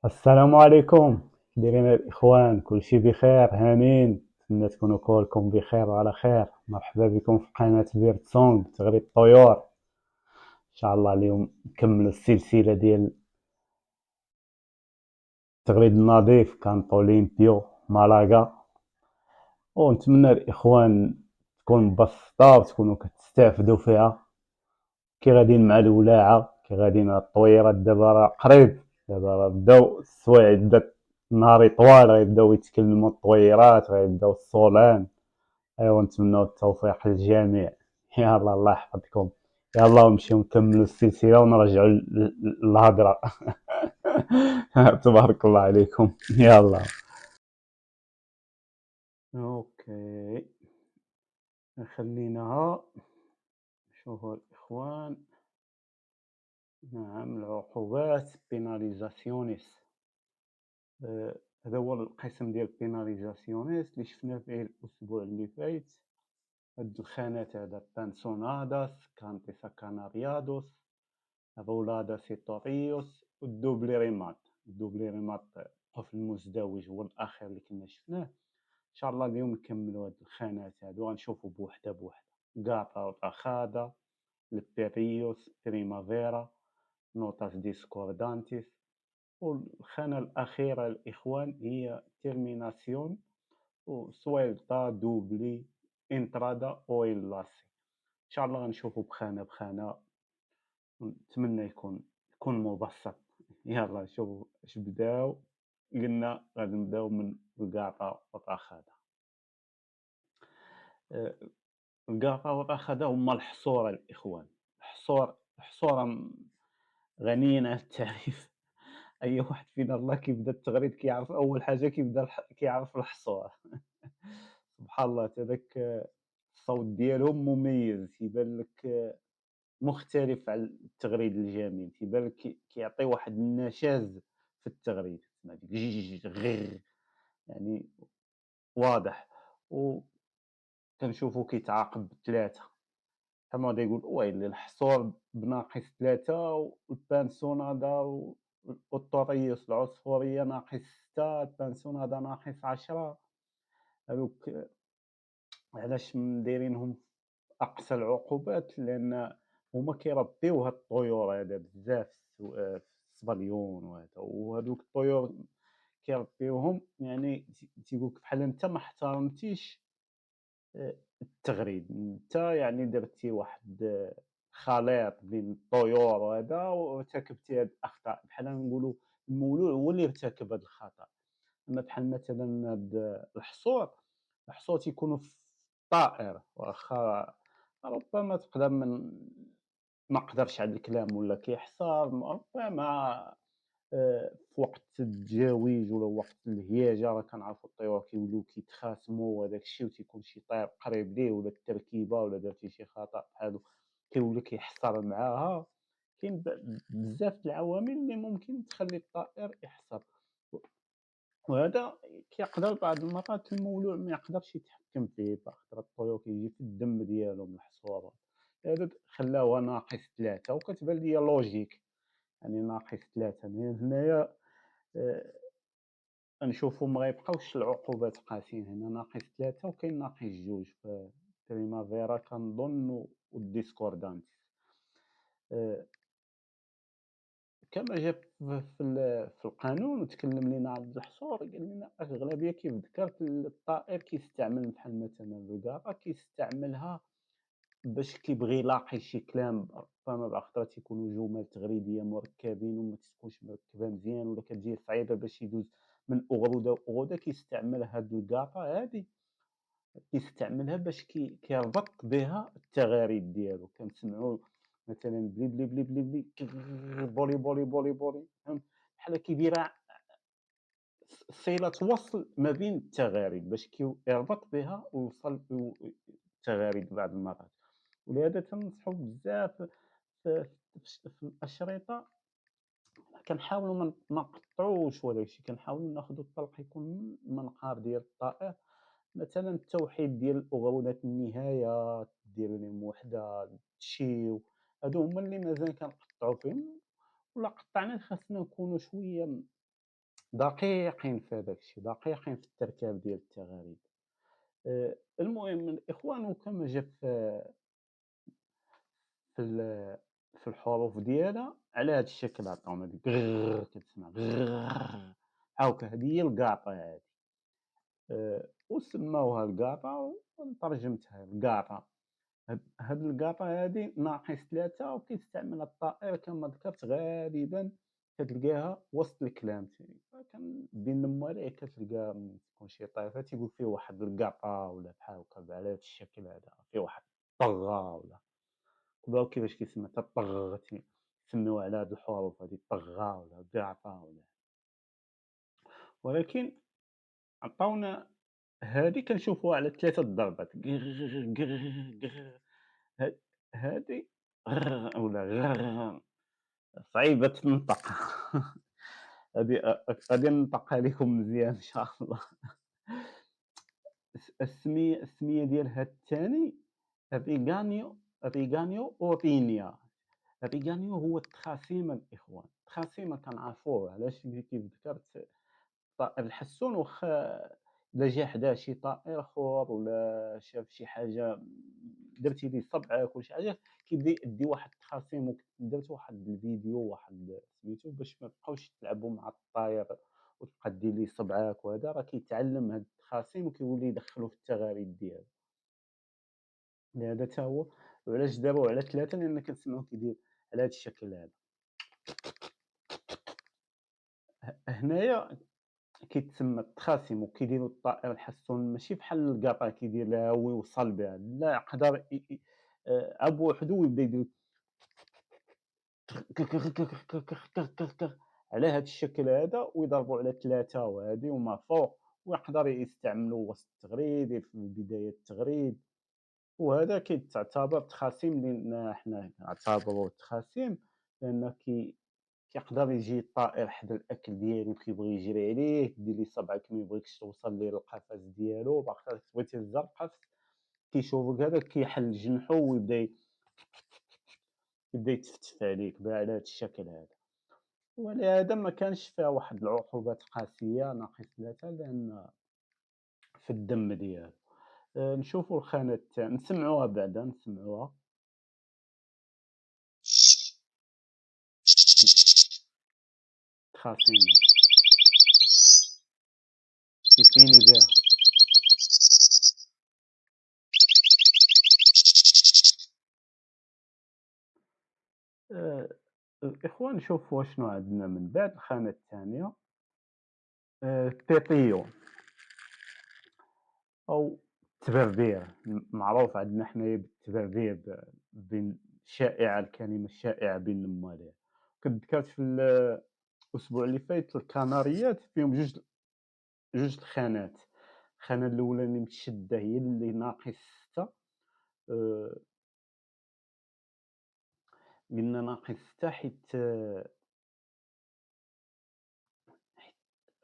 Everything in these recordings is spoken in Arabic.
السلام عليكم. دايرين الإخوان؟ كلشي بخير؟ هانين؟ نتمنى تكونوا كلكم بخير وعلى خير. مرحبا بكم في قناة بيرت سونغ تغريد الطيور. إن شاء الله اليوم نكملوا السلسلة ديال التغريد النظيف كانت أوليمبيو مالاغا، ونتمنى الإخوان تكون مبسطة وتكونوا كتستافدوا فيها. كي غاديين مع الولاعة، كي غاديين مع الطويرات، دابا راه قريب، دابا راه بداو السوايع، بدات النهار طوال، غيبداو يتكلموا الطويرات، غيبداو الصولان. ايوا نتمنوا التوفيق للجميع. يلا الله يحفظكم. يلا نمشيو نكملوا السلسلة ونرجعوا للهضرة. تبارك الله عليكم. يلا. اوكي، خليناها نشوفوا الإخوان. نعم، العقوبات بيناليزاسيونيس. هذا هو القسم ديال بيناليزاسيونيس اللي شفنا فيه الأسبوع اللي فات. هاد الخانات هذا بانسوناداس كانتيسا كاناريادوس رولاداس توريوس والدوبلي ريمات. الدوبلي ريمات الطفل المزدوج هو الأخير اللي كنا شفناه. إن شاء الله اليوم نكملوا هاد الخانات هادو، غنشوفوا بوحدة بوحدة. غاتا وطاخادا، البيريوس بريمافيرا، نوتاس ديسكوردانتيس. والخانة الأخيرة الإخوان هي تيرميناسيون وسويلتا دوبلي انترادا اويلاسي. إن شاء الله غنشوفو بخانة بخانة، ونتمنى يكون مبسط. يلا نشوفو اش بداو. قلنا غادي نبداو من الكاطا وطاخادا. آه، الكاطا وطاخادا هما الحصورة الإخوان. الحصورة غنيين عن التعريف. اي واحد فينا الله كيبدا التغريد كيعرف اول حاجه كيعرف الحصوه. سبحان الله، حتى داك الصوت ديالهم مميز، تيبان لك مختلف على التغريد الجميل، تيبان لك كيعطي واحد النشاز في التغريد، تسمع ديك جيج غير، يعني واضح. وكنشوفو كيتعاقب بثلاثه، كما غادي يقول ويلي الحصول بناقص 3، والبانسونادا والطوريوس العصفورية ناقص 6، البانسونادا ناقص 10. هذوك علاش دايرينهم أقصى العقوبات؟ لأن هما كيربيو هاد الطيور هذا بزاف في الصبليون وهذا، وهذوك الطيور كيربيوهم، يعني تيقولك بحال أنت ما احترمتيش التغريد، انت يعني درتي واحد خليط بين الطيور وهذا وارتكبتي هاد الاخطاء. بحال نقولوا المولوع هو اللي ارتكب هذا الخطا. اما بحال مثلا هاد الحصور تيكونوا في الطائر، واخا ربما تقدر ما قدرش على الكلام ولا كيحصر، ربما في وقت التجاويج ولا وقت الهياجة، راه كنعرفوا الطيور كيوليو كيتخاصموا وهداك الشيء، وتيكون شي طير قريب ليه ولا التركيبة ولا درتي شي خطأ بحالو كيولي كيحصر معاها. كاين بزاف د العوامل اللي ممكن تخلي الطائر يحصر، وهذا كيقدر بعض المرات المولوع ما يقدرش يتحكم فيه، خاطر الطيور كيجي في الدم ديالهم الحصور. هذا خلاوها ناقص 3، وكتبان ليا لوجيك، يعني ناقص 3 هنايا. نشوفو ما غيبقاوش العقوبات قاسيين، هنا ناقص 3 وكاين ناقص 2 في بريمافيرا كنظن والديسكوردانتيس. كما جا في القانون وتكلم لينا على الحصور، قال لنا أغلبية كيف ذكرت الطائر كيستعمل بحال مثلا الكاطا كيستعملها باش كيبغي يلاقي شي كلام، ربما بعض الخطرات يكونوا جمل تغريدية مركبين وما تكونش مركبة مزيان ولا كتجيه صعيبة باش يدوز من أغرودة وأغرودة، كيستعمل هاد الكاطا هادي، كيستعملها باش كيربط بها التغاريد ديالو. كنسمعوا مثلا بلي بلي بلي بلي بلي بولي بولي بولي بولي، فهمت؟ بحال كيدير صلة وصل ما بين التغاريد باش كيربط بها ويوصل التغاريد بعض المرات. ولهذا تنصحوا بزاف في الأشرطة كنحاولوا ما نقطعوش ولا شي، كنحاولوا ناخذوا الطلق يكون من المنقار ديال الطائر. مثلا التوحيد ديال الأغرودات، النهايات دير لهم وحده، تشيو، هادو هما اللي مازال كنقطعوا فيهم. ولا قطعنا خاصنا نكونوا شويه دقيقين في هذاك الشيء، دقيقين في التركاب ديال التغاريد. المهم الإخوان وكما جا في في الحروف ديالها على هذا الشكل عطاونا ديك غررر كتسمع غررر هاكا هذه هي الكاطا هذه. وسماوها الكاطا وترجمتها الكاطا. هاد الكاطا هادي ناقص 3 وكيستعملها الطائر كما ذكرت غالبًا كتلقاها وسط الكلام فكان بين الموالح كتلقى ملي تكون شي طائفة تيقول فيه واحد الكاطا ولا بحال هاكا على هاد الشكل هذا، فيه واحد الطغا ولا ولاو كيفاش كيسمى حتى الطغ تيسميوه على هاد الحروف هادي الطغا ولا الكاطا ولا ولكن عطاونا هادي كنشوفوها على 3 ضربات قر قر قر ه هادي ولا صعيبة تنطق هادي غادي ننطقها لكم مزيان إن شاء الله. السمية ديال هاد الثاني أبيغانيو أورينيا. أبيغانيو هو التخاسيمة الإخوان، التخاسيمة كنعرفوه علاش كيف ذكرت الطائر الحسون واخا إلا جا حداه شي طائر آخر ولا شاف شي حاجة درتي ليه صبعك ولا شي حاجة كيبدا يأدي واحد التخاصيم درت واحد الفيديو واحد سميتو باش ما تبقاوش تلعبوا مع الطاير وتبقى دير ليه صبعك وهذا راه كيتعلم هاد التخاصيم وكيولي يدخلو في التغاريد ديالو، لهذا تا هو وعلاش داروا على 3 لأن كنسمعوه كيدير على هاد الشكل هذا. هنايا كيتسمى التخاسيم وكيديروا الطائر الحسون ماشي بحال الكاطا كيدير لها هو يوصل بها، لا يقدر عا بوحدو ويبدا يدير على هاد الشكل هذا ويضربوا على 3 وهادي وما فوق، ويقدر يستعملو وسط التغريد في بداية التغريد، وهذا كيتعتبر تخاسيم لأن حنا كنعتبروه تخاسيم لأن كيقدر يجي الطائر حدا الأكل ديالو كيبغي يجري عليه، دير ليه صبعك ما يبغيكش توصل ليه للقفص ديالو، باقي تبغي تهز القفص كيشوفك هذاك كيحل جنحو يبدا يتفتف عليك على هاد الشكل هذا. ولهذا ما كانش فيها واحد العقوبات قاسية ناقص 3 لأن في الدم ديالو. نشوفوا الخانة نسمعوها بعدا نسمعوها. التخاصيم هادي كيفيني بها. آآ الإخوان نشوفوا شنو عندنا من بعد الخانة الثانية. التيتيو أو التبربير معروف عندنا حنايا بالتبربير بين شائعة الكلمة الشائعة بين المواليد. كنت ذكرت في الأسبوع اللي فايت الكناريات فيهم جوج الخانات، الخانة الأولانية متشدة هي اللي ناقص 6 آآ قلنا ناقص 6 حيت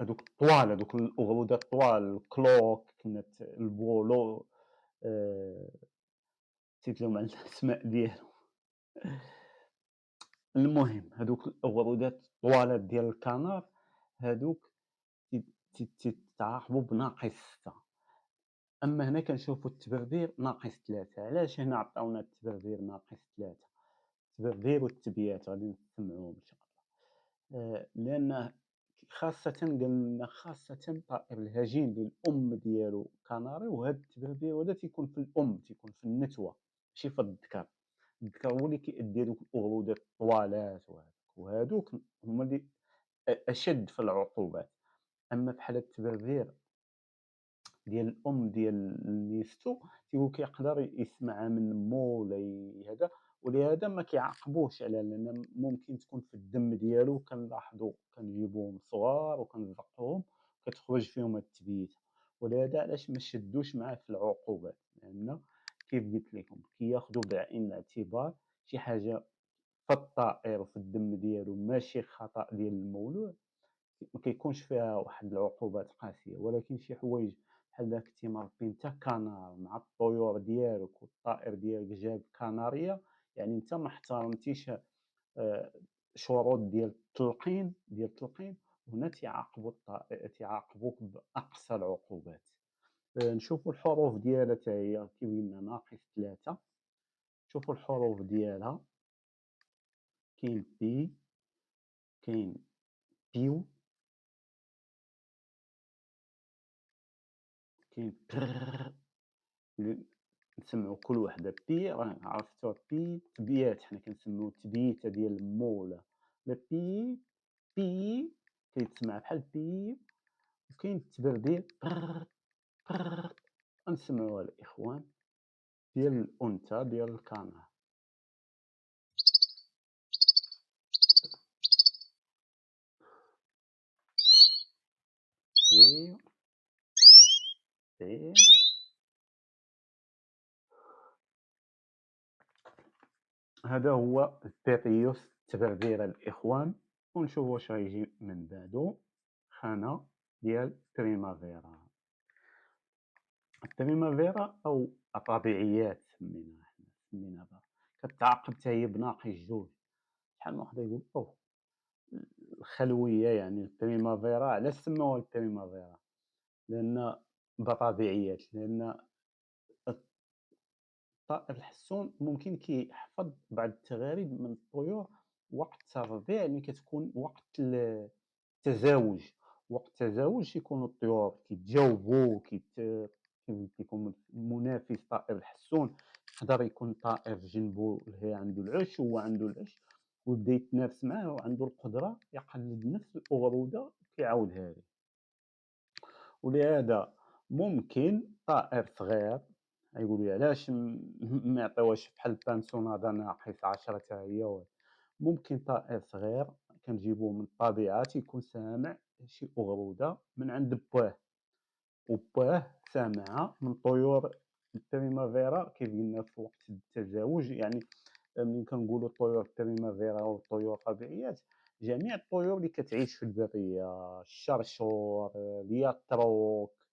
هادوك الطوال هادوك الأغرودة الطوال الكلوك كانت البولو آآ نسيت لهم على الأسماء ديالهم. المهم هادوك الأغرودات الطوالات ديال الكنار هادوك تيتعاقبوا بناقص 6. أما هنا كنشوفوا التبربير ناقص 3. علاش هنا عطاونا التبربير ناقص 3؟ التبربير والتبيات غادي نسمعوهم إن شاء الله. لأن خاصةً قالنا خاصةً طائر الهجين اللي الأم ديالو كناري وهاد التبربير هذا تيكون في الأم تيكون في النتوة ماشي في الذكر. الذكر هو اللي كيأدي دوك الأغرودات الطوالات وهادوك هما اللي أشد في العقوبات. أما بحال هاد التبربير ديال الأم ديال نيستو كيقدر يسمعها من مو ولا هذا، ولهذا ما كيعاقبوهش عليها لأن ممكن تكون في الدم ديالو كنلاحظوا كنجيبوهم صغار وكنزقوهم كتخرج فيهم هاد التبييته، ولهذا علاش ما شدوش معاه في العقوبات، لأن كيف قلت لكم كياخدوا بعين الاعتبار شي حاجة في الطائر وفي الدم ديالو ماشي خطأ ديال المولود ما كيكونش فيها واحد العقوبات قاسية، ولكن شي حوايج بحال إلا كنتي مربي نتا كنار مع الطيور ديالك والطائر ديالك جاب كنارية، يعني نتا ما احترمتيش شروط ديال التلقين هنا تيعاقبوك بأقصى العقوبات. نشوفوا الحروف ديالها حتى هي كيف قلنا ناقص 3. شوفوا الحروف ديالها، كاين بي، كاين بيو، كاين بررر. ل نسمعوا كل وحدة بي، راه عرفتوها بي تبيات، حنا كنسميو التبييته ديال المو ولا بي، بي كيتسمع بحال بي. وكاين التبرديل بررر بررر، غنسمعوها الإخوان ديال الأنثى ديال الكنغر. بي بي. هذا هو البيريوس التبرديرة الإخوان. ونشوفوا واش غيجي من بعدو. خانة ديال بريمافيرا. البريمافيرا أو الربيعيات سميناها كتعاقب حتى هي بناقص 2. شحال من واحد يقول أوه الخلوية، يعني البريمافيرا علاش سموها البريمافيرا؟ لأن بالربيعيات، لأن الطائر الحسون ممكن كيحفظ بعض التغاريد من الطيور وقت الربيع، اللي كتكون وقت التزاوج. وقت التزاوج كيكونوا الطيور كيتجاوبوا كيكون منافس طائر الحسون. يقدر يكون طائر جنبو اللي عنده العش وهو عنده العش، ويبدا يتنافس معاه وعنده القدرة يقلد نفس الأغرودة كيعاودها ليه. ولهذا ممكن طائر صغير يقولوا لي علاش ما يعطيوهاش بحال البانسونادا ناقص 10 حتى هي. ممكن طائر صغير كنجيبوه من الطبيعة تيكون سامع شي أغرودة من عند باه، وباه سامعها من طيور البريمافيرا كيف قلنا في وقت التزاوج. يعني ملي كنقولوا طيور البريمافيرا أو الطيور الطبيعيات، جميع الطيور اللي كتعيش في البرية، الشرشور، الياتروك،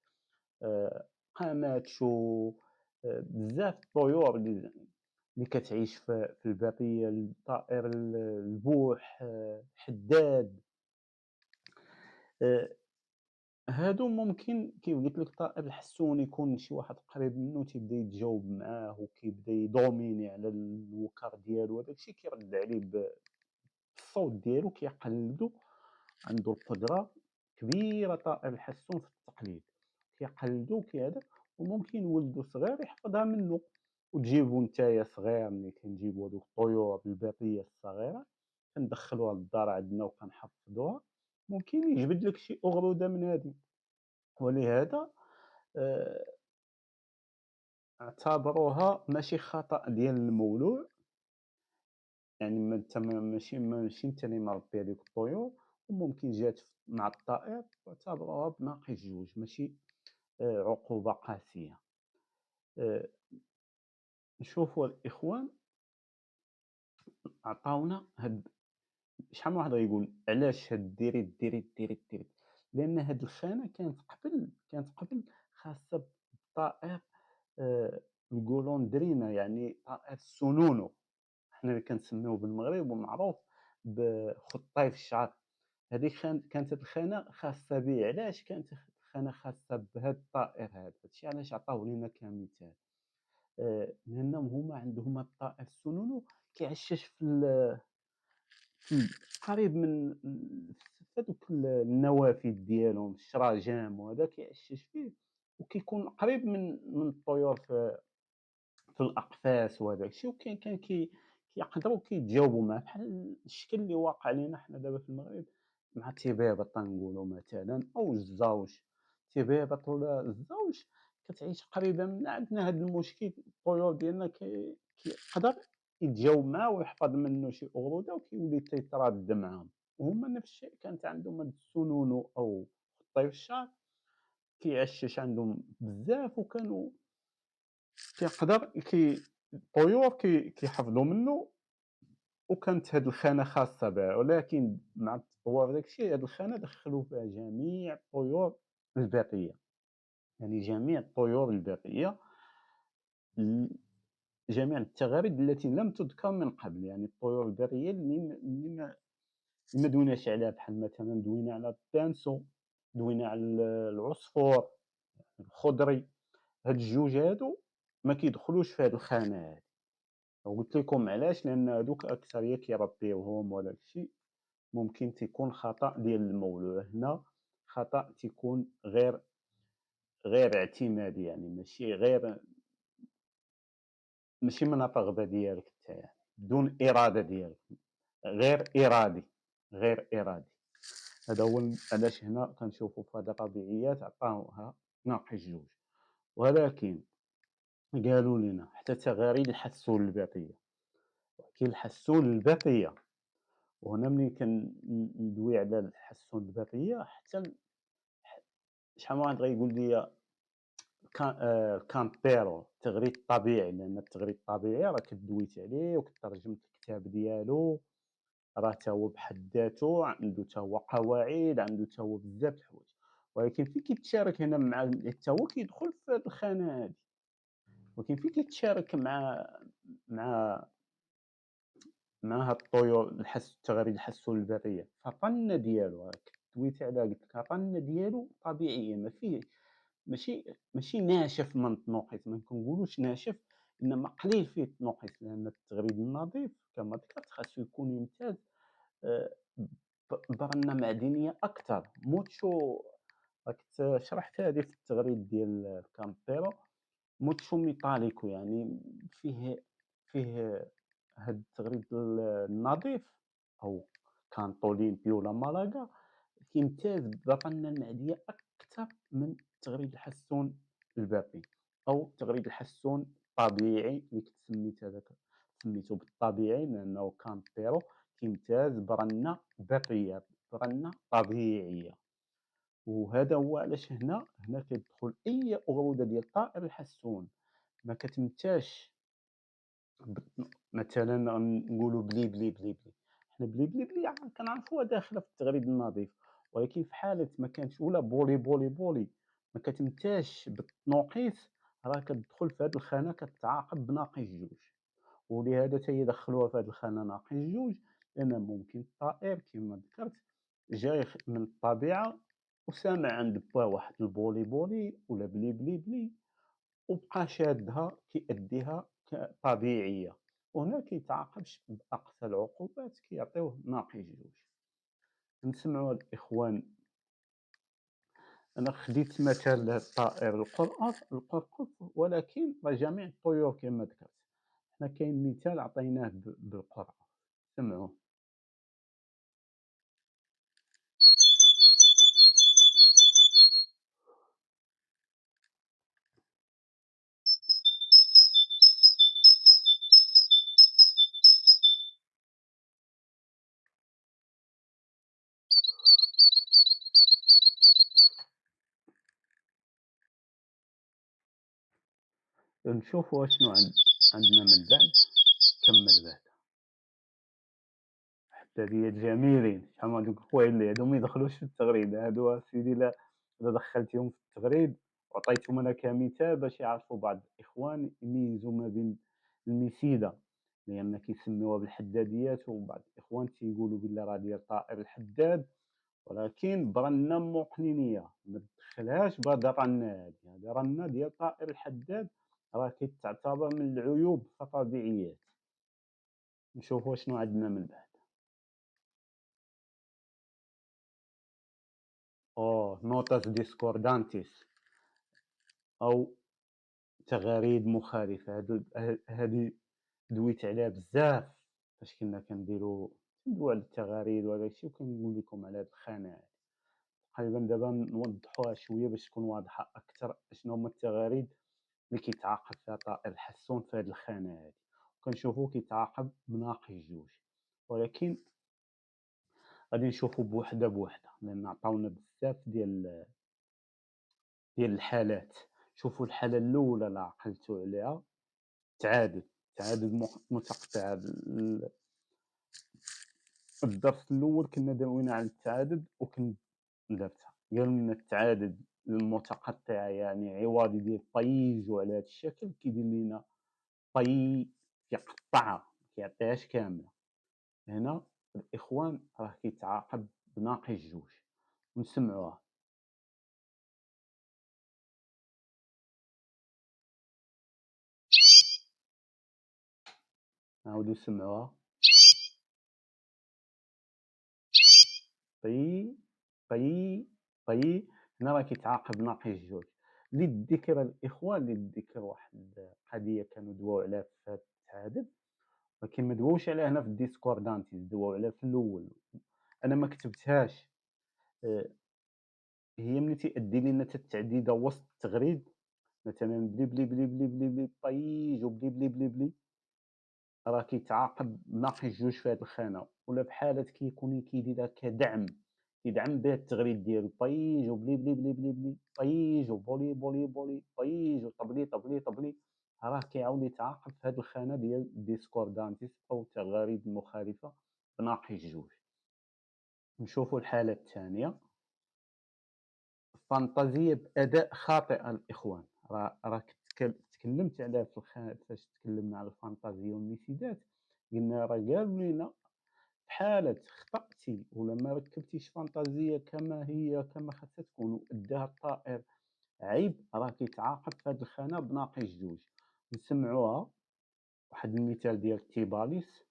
قاماتشو، بزاف الطيور اللي كتعيش في البرية، الطائر البوح، الحداد. هادو ممكن كيف قلت لك الطائر الحسون يكون شي واحد قريب منه تيبدا يتجاوب معاه وكيبدا يدوميني على الوكر ديالو. هذاك الشيء كيرد عليه بالصوت ديالو كيقلدو. عنده القدرة كبيرة طائر الحسون في التقليد، كيقلدو هذا. وممكن ولدو صغير يحفظها منه. وتجيبو نتايا صغير، ملي كنجيبو هادوك الطيور البرية الصغيرة كندخلوها للدار عندنا وكنحفظوها، ممكن يجبد لك شي أغرودة من هادي. ولهذا آآ اعتبروها ماشي خطأ ديال المولود، يعني ما أنت ماشي أنت اللي مربي هاديك الطيور، وممكن جات مع الطائر واعتبروها بناقص 2 ماشي عقوبة قاسية. آآ نشوفوا الإخوان عطاونا هاد. شحال من واحد غيقول علاش هاد ديريت ديريت ديريت ديريت؟ لأن هاد الخانة كانت قبل خاصة بالطائر الجولوندرينا، يعني طائر السنونو. حنا اللي كنسميوه بالمغرب ومعروف بخطيف الشعر. هذيك كانت هاد الخانة خاصة به. علاش كانت الخانة خاصة بهاد الطائر هذا؟ هادشي علاش عطاوه لينا كمثال. لأنهم هما عندهم هاد الطائر السنونو كيعشش في قريب من هادوك النوافذ ديالهم، الشراجم وهذا كيعشش فيه، وكيكون قريب من الطيور في الأقفاص وهداك الشيء. وكاين كيقدروا كيتجاوبوا معاه بحال الشكل اللي واقع لينا حنا دابا في المغرب مع التبيبة تنقولوا مثلًا أو الزاوج. التبيبة ولا الزاوج كتعيش قريبة منا. عندنا هاد المشكل، الطيور ديالنا كيقدر يتجاوب معاه ويحفظ منه شي أغرودة وكيولي تيتراد معاهم. وهما نفس الشيء كانت عندهم هاد السنونو أو خطيف الشعر كيعشش عندهم بزاف، وكانوا كيقدر الطيور كيحفظوا منه. وكانت هاد الخانة خاصة به، ولكن مع التطور داك الشيء هاد الخانة دخلوا فيها جميع الطيور البرية. يعني جميع الطيور البرية، جميع التغاريد التي لم تُذكر من قبل. يعني الطيور البرية اللي ما دويناش عليها بحال مثلًا دوينا على البانسو، دوينا على العصفور، الخضري، هاد الجوج هادو ما كيدخلوش في هاد الخانة هادي، وقلت لكم علاش، لأن هادوك أكثرية كيربيوهم وداك الشيء، ممكن تيكون خطأ ديال المولود، هنا خطأ تيكون غير اعتمادي، يعني ماشي من الرغبة ديالك أنت يعني، بدون إرادة ديالك، غير إرادي، غير إرادي. هذا هو علاش هنا كنشوفوا في هاد الربيعيات عطاوها ناقص جوج، ولكن قالوا لينا حتى تغاريد الحسون البيطية، كاين الحسون البيطية، وهنا ملي ندوي على الحسون البيطية حتى شحال من واحد غيقول لي كامبيرو التغريد الطبيعي، لأن التغريد الطبيعي راه دويت عليه ترجمت الكتاب ديالو، راه تا هو بحد ذاته عنده تا هو قواعد، عنده تا هو بزاف د الحوايج، ولكن فين كيتشارك هنا مع حتى هو كيدخل في هاد الخانة هادي، ولكن فين كيتشارك مع هاد التغريد الحسون البرية، فالرنة ديالو راك دويتي عليها قلت لك الرنة ديالو طبيعية، ما فيه ماشي ناشف من التنوقيط، ما كنقولوش ناشف، إنما قليل فيه التنوقيط، لأن التغريد النظيف كما ذكرت خاصو يكون يمتاز آآ برنة معدنية أكثر، موتشو راك شرحت هذه في التغريد ديال الكامبيرو، موتشو ميتاليكو يعني فيه هاد التغريد النظيف أو كانطو ليمبي ولا مالاكا كيمتاز بالرنة المعدنية أكثر من تغريد الحسون الباقي أو تغريد الحسون الطبيعي اللي كنت سميتو بالطبيعي، لأنه كامبيرو كيمتاز برنة بقية، برنة طبيعية، وهذا هو علاش هنا كيدخل أي أغرودة ديال طائر الحسون ما كتمتاش مثلًا نقولوا بلي، حنا بلي كنعرفوها داخلة في التغريد النظيف، ولكن في حالة ما كانتش ولا بولي ما كتمتاش بالتنوقيط، راه كتدخل في هاد الخانة كتعاقب بناقص جوج، ولهذا حتى هي دخلوها في هاد الخانة ناقص جوج، لأن ممكن الطائر كما ذكرت جاي من الطبيعة وسامع عند باه واحد البولي ولا بلي وبقى شادها كيأديها طبيعية، وهنا كيتعاقبش بأقصى العقوبات، كيعطيوه ناقص جوج. نسمعوا الإخوان، أنا خديت مثال الطائر القرقر، ولكن راه جميع الطيور كما ذكرت، حنا كاين مثال عطيناه بالقرعة، سمعوه. نشوفوا أشنو عندنا من بعد، كمّل بعد. حتى جميلين، شحال من هادوك الخوايا اللي هادو ما يدخلوش في التغريد، هادو أسيدي إلا دخّلتيهم في التغريد وعطيتهم أنا كمثال باش يعرفوا بعض الإخوان يميزوا ما بين المسيدة، لأن كيسميوها بالحداديات، وبعض الإخوان تيقولوا بلي راه ديال طائر الحداد، ولكن برنة مقنينية، ما تدخّلهاش بهاد الرنة هادي، هادي رنة ديال طائر الحداد، راه كتعتبر من العيوب الطبيعيات. نشوفوا شنو عندنا من بعد. notas discordantes أو تغاريد مخالفة، هادي دويت عليها بزاف فاش كنا كندويو على التغاريد وهذاك الشيء، وكنقول لكم على هاد الخانة هادي، تقريبا دابا نوضحوها شوية باش تكون واضحة أكثر شنو هما التغاريد اللي كيتعاقب فيها طائر الحسون في هاد الخانة هادي، وكنشوفو كيتعاقب بناقص جوج، ولكن غادي نشوفو بوحدة بوحدة، لأن عطاونا بزاف ديال الحالات. شوفوا الحالة الأولى اللي عقلتوا عليها، تعادل، متقطع. الدرس الأول كنا داوينا على التعادل درتها، قالوا لنا التعادل المتقطع يعني عوضي ديال طيجو على هذا الشكل كيدير لنا كيقطعها، ما كيعطيهاش كاملة. هنا الإخوان راه كيتعاقب بناقص جوج، ونسمعوها. نعاودو نسمعوها. طي، طي، طي. هنا راه كيتعاقب ناقص جوج. للذكر الإخوان، للذكر واحد القضية كانوا دواو عليها في هاد التعادل، ولكن ما دواوش عليها هنا في الديسكوردانتيز، دواو عليها في الأول. أنا ما كتبتهاش. هي ملي تيأدي لينا حتى التعديدة وسط التغريد، مثلًا بلي بلي بلي بلي بلي بلي طيج وبلي بلي بلي بلي، راه كيتعاقب ناقص جوج في هاد الخانة، ولا بحالات كيكون كيديرها كدعم، كيدعم بها التغريد ديالو طيج وبلي بلي بلي بلي بلي، طيج وبولي بولي بولي، طيج وطبلي طبلي طبلي. راه كيعاود يتعاقب في هاد الخانة ديال الديسكوردانتيس أو التغاريد المخالفة بناقص جوج. نشوفوا الحالة الثانية. فانتازية بأداء خاطئ الإخوان. راك تكلمت عليها فاش تكلمنا على الفانتازية والنسيجات، قلنا راه قالوا لينا في حالة خطأتِ ولا ما ركبتيش فانتازية كما هي كما خاصها تكون وأداها الطائر عيب، راه كيتعاقب في هاد الخانة بناقص جوج. نسمعوها. واحد المثال ديال تيباليس.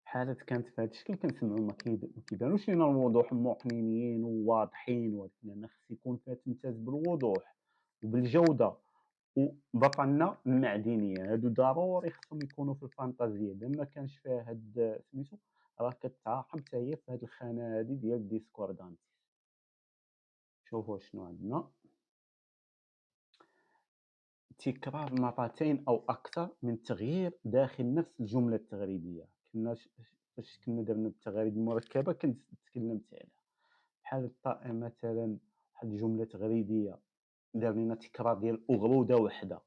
حالات كانت في هذا الشكل كنسمعوا ما كيبانوش لينا الوضوح مقننين وواضحين، ولكن أنا خص يكون فيها تمتاز بالوضوح وبالجودة. وبطلنا المعدنية هادو ضروري خصهم يكونوا في الفانتازيا، إلا ما كانش فيها هاد سميتو راه كتعاقب حتى هي في هاد الخانة هادي ديال الديسكوردانتيس. شوفوا شنو عندنا. تكرار مرتين أو أكثر من تغيير داخل نفس الجملة التغريدية. كنا فاش كنا درنا التغاريد المركبة كنت تكلمت عليها. بحال الطائر مثلًا، واحد الجملة تغريدية دار لينا تكرار ديال أغرودة وحدة،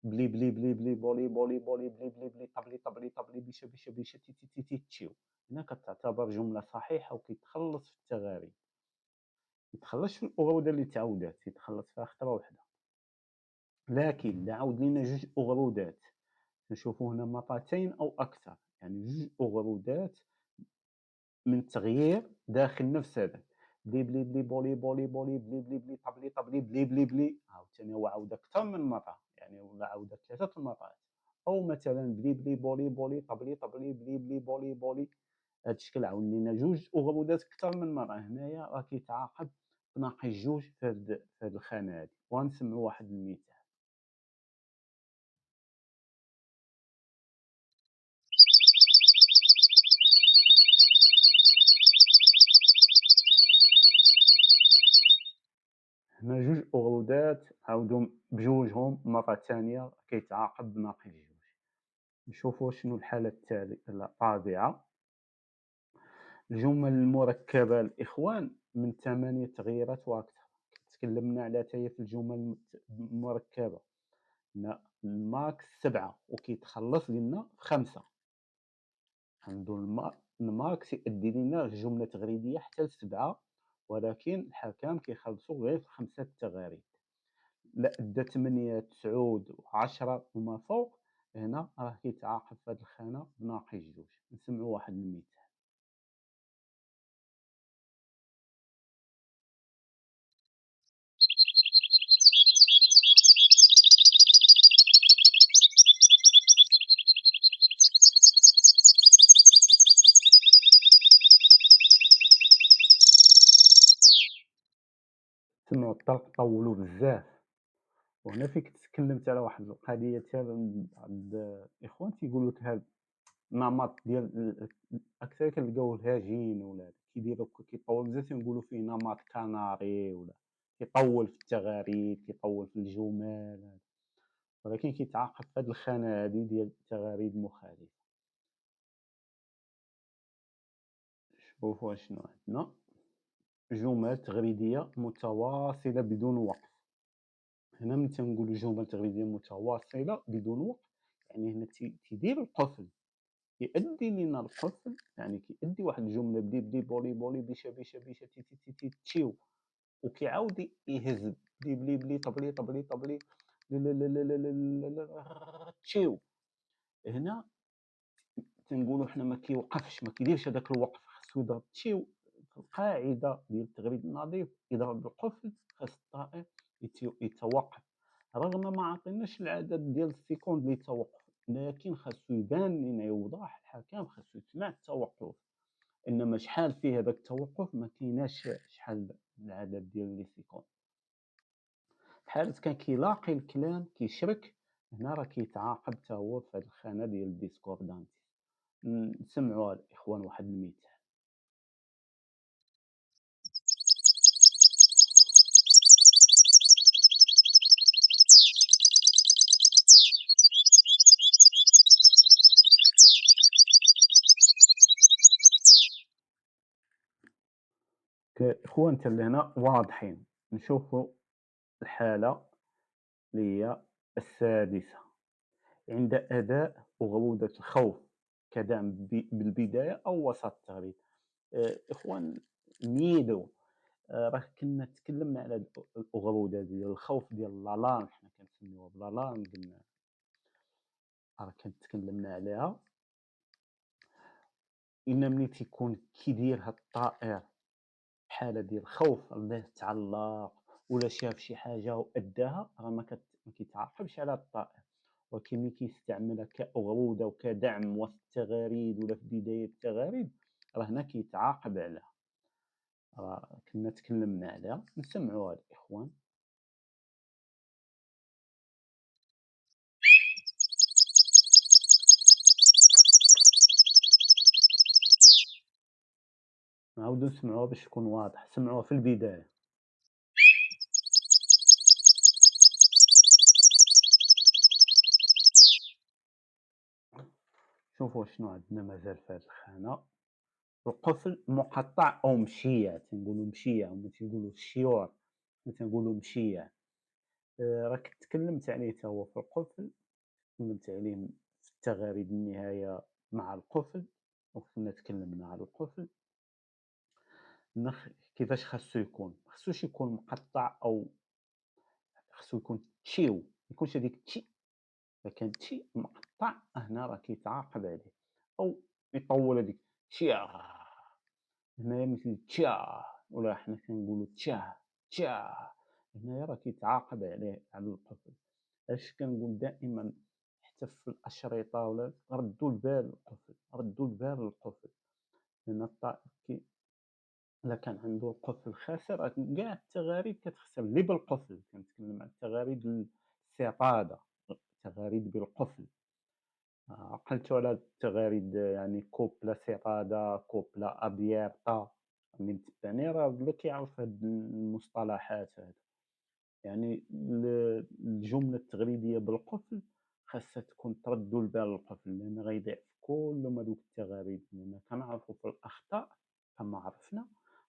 بلي بلي بلي بلي بولي بولي بولي بلي بلي بلي طبلي طبلي طبلي بيشا بيشا بيشا تي تي تي تي تشيو. هنا كتعتبر جملة صحيحة وكيتخلص في التغاريد، ما يتخلصش في الأغرودة اللي تعاودات، يتخلص فيها خطرة وحدة. لكن إلا عاود لينا جوج أغرودات، نشوفوا هنا مرتين أو أكثر، يعني جوج أغرودات من تغيير داخل نفس هذاك. بلي بلي بلي بولي بولي بولي بلي بلي بلي طبلي طبلي بلي بلي بلي، عاوتاني هو عاود أكثر من مرة، يعني ولا عاود 3 المرات. أو مثلًا بلي بلي بولي بولي طبلي طبلي بلي بلي بولي بولي. هاد الشكل عاود لينا جوج أغرودات أكثر من مرة. هنايا راه كيتعاقب بناقص جوج في هاد الخانة هادي. وغنسمعوا واحد المثال. هنا جوج أغرودات عاودوا بجوجهم مرة ثانية كيتعاقب بناقص جوج. نشوفوا شنو الحالة الرابعة. الجمل المركبة الإخوان من 8 تغييرات وأكثر. تكلمنا على حتى هي في الجمل المركبة. قلنا الماكس 7 وكيتخلص لينا في 5. عنده الماكس يأدي لينا جملة تغريدية حتى ل7، ولكن الحكام كيخلصوا غير في 5 تغاريد. لا أدى 8 9 و10 وما فوق، هنا راه كيتعاقب في هاد الخانة بناقص جوج. نسمعوا واحد المثال. سمعوا الطلق طوّلوا بزاف. وهنا فين كنت تكلمت على واحد القضية حتى عند الإخوان تيقول لك هاد النمط ديال أكثر كنلقاوه الهجين ولا كيديروا كيطوّل بزاف تنقولوا فيه نمط كناري ولا كيطوّل في التغاريد، كيطوّل في الجمل، ولكن كيتعاقب في هاد الخانة هادي ديال التغاريد المخالفة. شوفوا أشنو عندنا. جمل تغريدية متواصلة بدون وقف. هنا ملي تنقولوا جمل تغريدية متواصلة بدون وقف، يعني هنا تيدير القفل، كيأدي لينا القفل، يعني كيأدي واحد الجملة بلي بلي بولي بولي بيشا بيشا بيشا تي تي تي تي تشيو، وكيعاود يهز بلي بلي بلي طبلي طبلي طبلي لا، لا، لا، لا، لا، لا، لا، لا، تشيو. هنا تنقولوا حنا ما كيوقفش، ما كيديرش هذاك الوقف، خاصو يضرب تشيو في القاعدة ديال التغريد النظيف، يضرب بالقفل، خاص الطائر يتوقف، رغم ما عطيناش العدد ديال السكوند للتوقف، لكن خاصو يبان لينا يوضح الحكم، خاصو يسمع التوقف، إنما شحال فيه هذاك التوقف ما كايناش شحال العدد ديال لي سكوند. في حالة كان كيلاقي الكلام كيشرك، هنا راه كيتعاقب حتى هو في هاد الخانة ديال الديسكوردانتي. نسمعوا الإخوان واحد المثال. إخوان حتى لهنا واضحين. نشوفوا الحالة اللي هي السادسة، عند أداء أغرودة الخوف كدعم بالبداية أو وسط التغريد. إخوان نيدو، راه كنا تكلمنا على الأغرودة ديال الخوف ديال لالارم، حنا كنسميوها بلالارم، قلنا راه تكلمنا عليها. إن ملي تيكون كيدير هاد الطائر حالة ديال الخوف، الله تعلّق ولا شاف شي حاجة وأداها، راه ما كيتعاقبش على الطائر، ولكن ملي كيستعملها كأغرودة وكدعم وسط التغاريد ولا في بداية التغاريد، راه هنا كيتعاقب عليها، راه كنا تكلمنا عليها. نسمعوها الإخوان. نعاودو نسمعوها باش يكون واضح، سمعوها في البداية. شوفوا شنو عندنا مازال في هاد الخانة. القفل مقطّع أو مشيّع، تنقولوا مشيّع، هُما تيقولوا الشيوع، حنا تنقولوا مشيّع. راك تكلمت عليه تا هو في القفل، تكلمت عليه في التغاريد النهاية مع القفل، وكنا تكلمنا على القفل. كيفاش خاصو يكون، ما خاصوش يكون مقطّع أو خاصو يكون تشيو، ما يكونش هاديك تشي، إذا كان تشي مقطّع هنا راه كيتعاقب عليه، أو يطوّل هاديك تشياه، هنايا مثل تشاه، ولا حنا كنقولوا تشاه، تشاه، هنايا راه كيتعاقب عليه على القفل. علاش كنقول دائمًا حتى في الأشرطة ولا ردّوا البال للقفل، ردّوا البال للقفل، لأن الطائر إلا كان عنده القفل خاسر راه كاع التغاريد كتخسر اللي بالقفل، كنتكلم على التغاريد السيطادة، التغاريد بالقفل. عقلتو على التغاريد يعني كوبلا سيطادة، كوبلا أبيضة، اللي متبعني راه بلا كيعرف هاد المصطلحات هادو. يعني الجملة التغريدية بالقفل خاصها تكون تردّوا البال للقفل، لأن غيضيع في كلهم هادوك التغاريد، لأن كنعرفوا في الأخطاء كما عرفنا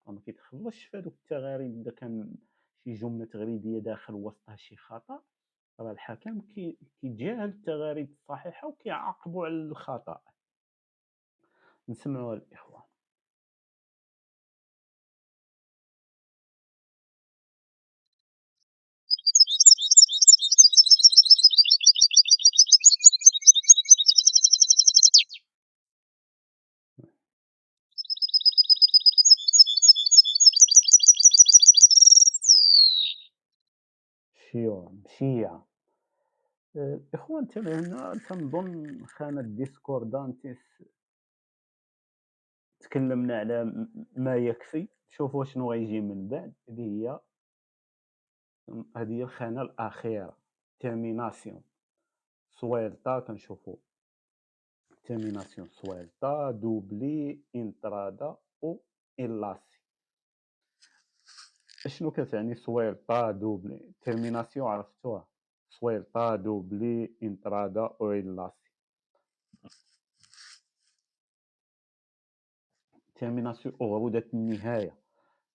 راه ما كيدخلوش في هادوك التغاريد. إذا كان شي جملة تغريدية داخل وسطها شي خطأ، راه الحكم كيتجاهل التغاريد الصحيحة وكيعاقبوا على الخطأ. نسمعوها الإخوان. شيوعًا، شيعًا. الإخوان حتى هنا تنظن خانة ديسكوردانتيس تكلمنا على ما يكفي. شوفوا شنو غيجي من بعد، هذه هي الخانة الأخيرة، termination سويلطة. كنشوفوا termination سويلطة، دوبلي، entrada و enlace. شنو كتعني سويلطة، دوبلي؟ termination عرفتوها، سويلطة، دوبلي، entrada و enlace. termination أغرودة النهاية،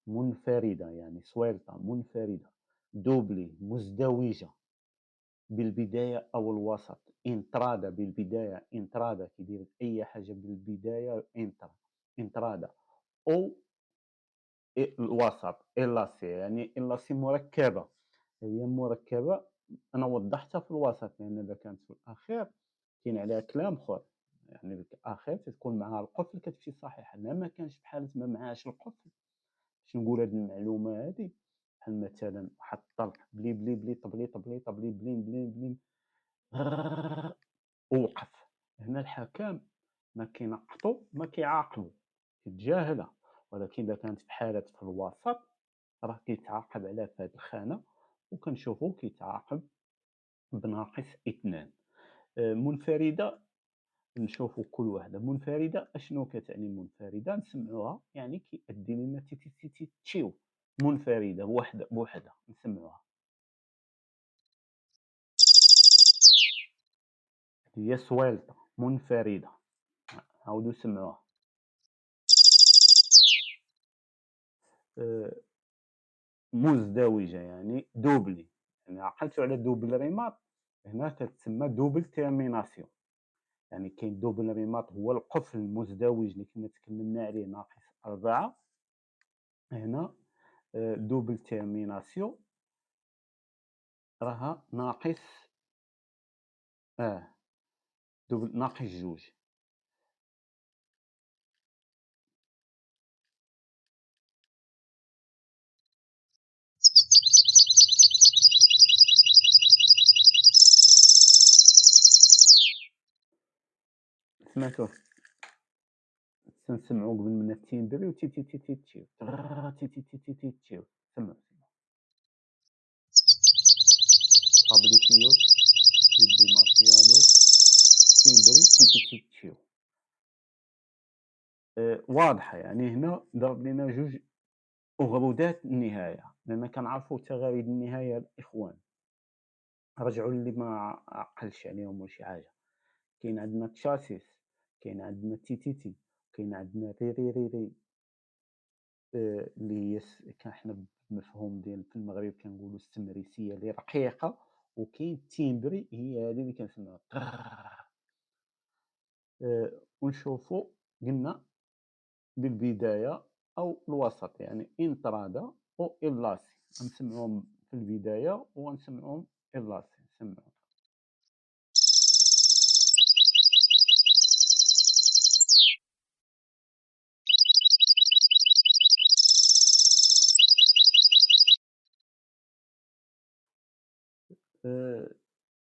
منفردة يعني سويلطة منفردة، دوبلي مزدوجة بالبداية أو الوسط، انترادا بالبداية، انترادا كيدير أي حاجة بالبداية انترادا، أو الوسط إلاسي، يعني إلاسي مركبة، هي مركبة أنا وضّحتها في الوسط، لأن إذا كانت في الأخير كاين عليها كلام خويا، يعني في الأخير تتكون معاها القفل كتمشي صحيحة، لا ما كانش بحال ما معاهاش القفل. باش نقول هاد المعلومة هادي، بحال مثلًا واحد الطلق بلي، بلي، بلي، طبلي، طبلي، طبلي، بلين، بلين، بلين، ووقف. هنا الحكام ما كينقطو ما كيعاقبو، كيتجاهلها، ولكن إذا كانت في حالة في الوسط راه كيتعاقب عليها في هاد الخانة، وكنشوفو كيتعاقب بناقص 2. منفردة، نشوفوا كل وحدة منفردة أشنو كتعني منفردة، نسمعوها يعني كيأدي لنا تي تي تي تي تشيو، منفردة بوحدها نسمعوها، هي سوالطة منفردة، عاودوا سمعوها. آآ مزدوجة يعني دوبلي، يعني عقلتوا على دوبل ريماط، هنا كتسمى دوبل تيرميناسيون، يعني كاين دوبل ريماط هو القفل المزدوج اللي كنا تكلمنا عليه ناقص 4، هنا دوبل تيرميناسيون راها ناقص آه. ناقص 2. سمعتوه تنسمعو قبل منا التيمبري و تي تي تي تي تيو تي تي تي تي تي تيو سمعو طابليتيوس ديماسيادوس تيمبري تي تي تي تيو. واضحة يعني هنا ضرب لينا جوج أغرودات النهاية، لأن كنعرفو تغاريد النهاية الإخوان، رجعوا للي ما عقلش عليهم ولا شي حاجة، كاين عندنا تشاسيس، كاين عندنا تيتيتي، كاين عندنا ريريريري. اللي هي حنا بالمفهوم ديال في المغرب كنقولوا السمريسية اللي رقيقة، وكاين التيمبري هي هذه اللي كنسميوها ونشوفوا قلنا بالبداية أو الوسط، يعني انترادا أو إلاسي، غنسمعوهم في البداية وغنسمعوهم إلاسي، نسمعو.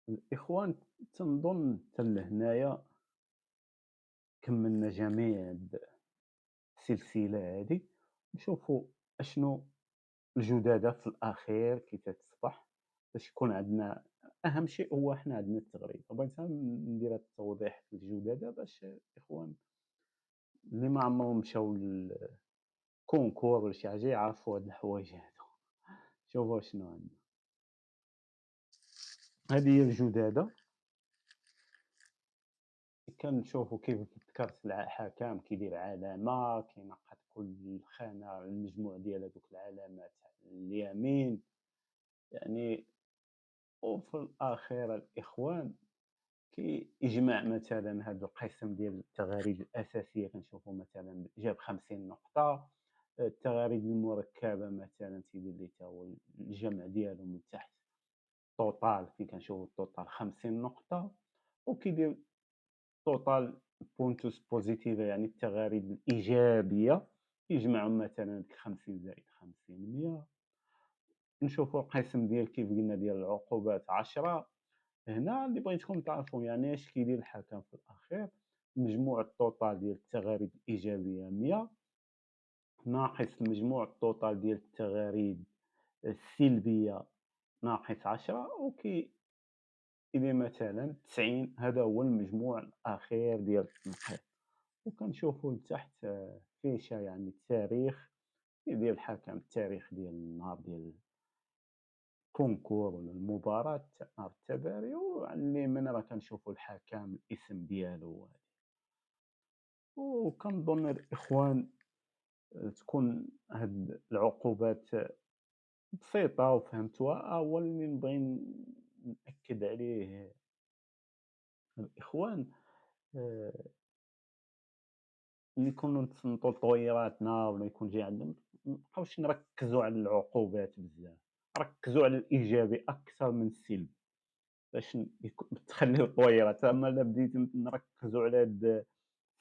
الإخوان تنظن حتى لهنايا كملنا جميع السلسلة هذه، نشوفوا أشنو الجدادة في الأخير كي تتصبح، باش يكون عندنا أهم شيء هو حنا عندنا التغريد، بغيت غير ندير هاد التوضيح في الجدادة باش الإخوان اللي ما عمرهم مشاو للكونكور ولا شي حاجة يعرفوا هاد الحوايج هادو. شوفوا شنو عندنا، هذه هي الجدادة، كنشوفوا كيف ذكرت الحكام كيدير علامة كينقّط كل خانة المجموع ديال هادوك العلامات على اليمين، يعني وفي الأخير الإخوان كيجمع مثلًا هاد القسم ديال التغاريد الأساسية كنشوفوا مثلًا جاب 50 نقطة، التغاريد المركبة مثلًا تيدير لي حتى هو الجمع ديالهم من تحت total فين كنشوفوا الtotal 50 نقطة، وكيدير total puntos positiva يعني التغاريد الإيجابية يجمعهم مثلًا ديك 50 زائد 50 100. نشوفوا القسم ديال كيف قلنا ديال العقوبات 10. هنا اللي بغيتكم تعرفوا يعني اش كيدير الحكم في الأخير، مجموع التوتال ديال التغاريد الإيجابية 100 ناقص المجموع التوتال ديال التغاريد السلبية ناقص 10 إلى مثلًا 90، هذا هو المجموع الأخير ديال التنقيط. وكنشوفوا لتحت فيشة يعني التاريخ ديال الحكم، التاريخ ديال النهار ديال الكونكور ولا المباراة تاع نهار التباري، وعلى اليمين راه كنشوفوا الحكم الاسم ديالو. وكنظن الإخوان تكون هاد العقوبات بسيطة وفهمتوها، هو اللي نبغي نأكد عليه الإخوان، آآ ملي نكونوا نتصنتوا لطويراتنا ولا يكون جاي عندنا، ما نبقاوش نركزوا على العقوبات بزاف، ركّزوا على الإيجابي أكثر من السلبي، باش تخليو طويرة، أمّا إلا بديتو نركّزوا على هاد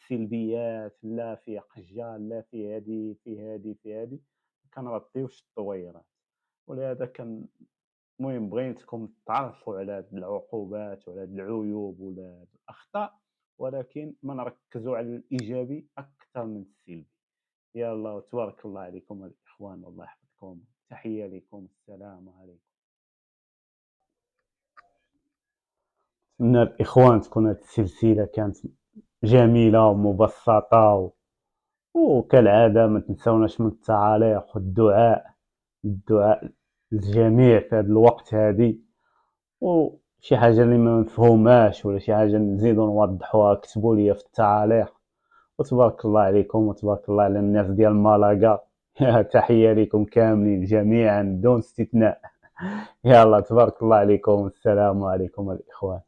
السلبيات، لا فيه قجّة، لا فيه هادي، فيه هادي، فيه هادي، ما كنرديوش الطويرات، ولهذا المهم بغيتكم تعرفوا على هاد العقوبات وعلى هاد العيوب ولا هاد الأخطاء، ولكن نركّزوا على الإيجابي أكثر من السلبي. يالّا وتبارك الله عليكم الإخوان والله يحفظكم، تحية ليكم، السلام عليكم. نتمنى الإخوان تكون هاد السلسلة كانت جميلة ومبسّطة وكالعادة ما تنساوناش من التعاليق والدعاء، الدعاء للجميع في هاد الوقت هادي، وشي حاجة اللي ما مفهوماش ولا شي حاجة نزيدو نوضحوها كتبوا ليا في التعاليق، وتبارك الله عليكم وتبارك الله على الناس ديال مالاقا. تحية ليكم كاملين جميعًا دون استثناء. يالّا تبارك الله عليكم، السلام عليكم الإخوان.